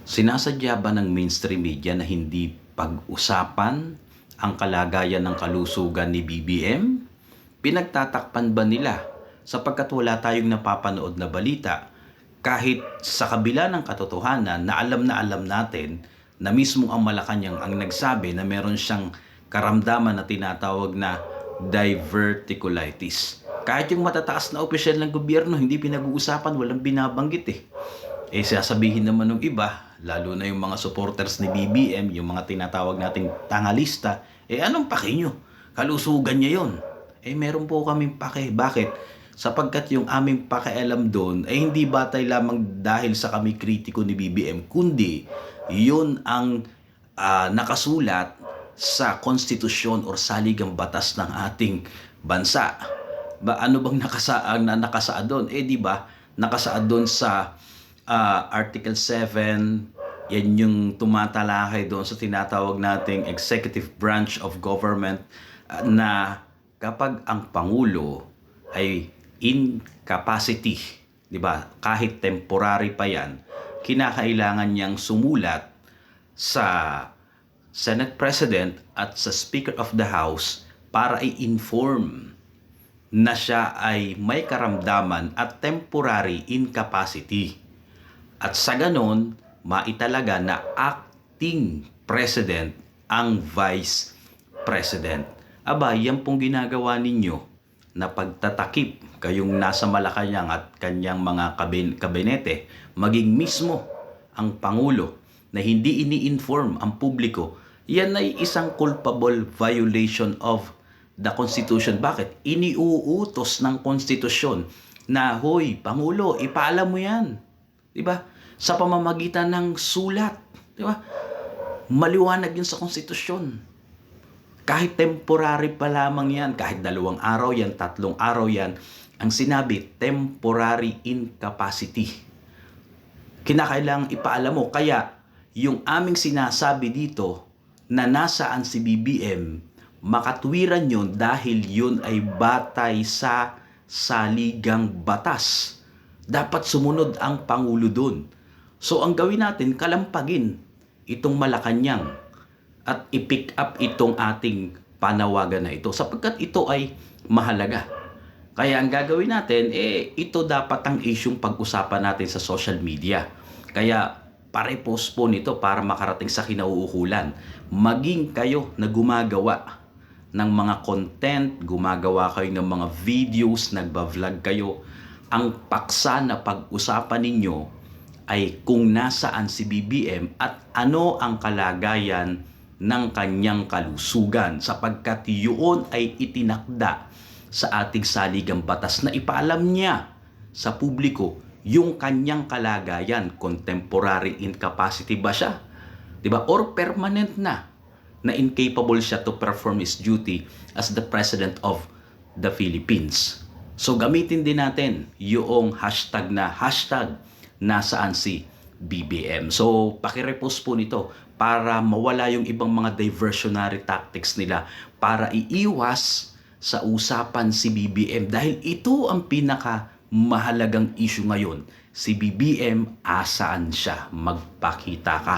Sinasadya ba ng mainstream media na hindi pag-usapan ang kalagayan ng kalusugan ni BBM? Pinagtatakpan ba nila sapagkat wala tayong napapanood na balita kahit sa kabila ng katotohanan na alam natin na mismo ang Malacanang ang nagsabi na meron siyang karamdaman na tinatawag na diverticulitis. Kahit yung matataas na opisyal ng gobyerno, hindi pinag-uusapan, walang binabanggit eh. Sasabihin naman ng iba, lalo na yung mga supporters ni BBM, yung mga tinatawag nating tangalista, anong pake nyo? Kalusugan niya yon. Meron po kaming pake. Bakit? Sapagkat yung aming pakialam doon hindi batay lamang dahil sa kami kritiko ni BBM, kundi yun ang nakasulat sa konstitusyon or saligang batas ng ating bansa. Ano bang nakasaad doon? Di ba? Nakasaad doon sa Article 7, yan yung tumatalakay doon sa tinatawag nating executive branch of government na kapag ang Pangulo ay incapacity, di ba? Kahit temporary pa yan, kinakailangan niyang sumulat sa Senate President at sa Speaker of the House para i-inform na siya ay may karamdaman at temporary incapacity. At sa ganon, maitalaga na acting president ang vice president. Yan pong ginagawa ninyo na pagtatakip kayong nasa Malacanang at kanyang mga kabinete, maging mismo ang Pangulo na hindi ini-inform ang publiko, yan ay isang culpable violation of the Constitution. Bakit? Iniuutos ng Konstitusyon na, hoy, Pangulo, ipaalam mo yan. Diba? Sa pamamagitan ng sulat. Diba? Maliwanag yun sa konstitusyon. Kahit temporary pa lamang yan, kahit 2 araw yan, 3 araw yan, ang sinabi, temporary incapacity. Kinakailangang ipaalam mo. Kaya, yung aming sinasabi dito na nasaan si BBM, makatwiran yun dahil yun ay batay sa saligang batas. Dapat sumunod ang Pangulo doon. So ang gawin natin, kalampagin itong Malacanang at i-pick up itong ating panawagan na ito sapagkat ito ay mahalaga. Kaya ang gagawin natin, ito dapat ang isyong pag-usapan natin sa social media. Kaya pare-post po nito para makarating sa kinauukulan. Maging kayo na gumagawa ng mga content, gumagawa kayo ng mga videos, nagba-vlog kayo, ang paksa na pag-usapan ninyo ay kung nasaan si BBM at ano ang kalagayan ng kanyang kalusugan sapagkat yun ay itinakda sa ating saligang batas na ipaalam niya sa publiko yung kanyang kalagayan. Contemporary incapacity ba siya? Diba? Or permanent na incapable siya to perform his duty as the President of the Philippines. So gamitin din natin yung hashtag nasaan si BBM. So pakirepost po nito para mawala yung ibang mga diversionary tactics nila para iiwas sa usapan si BBM dahil ito ang pinaka mahalagang issue ngayon. Si BBM, asaan siya? Magpakita ka.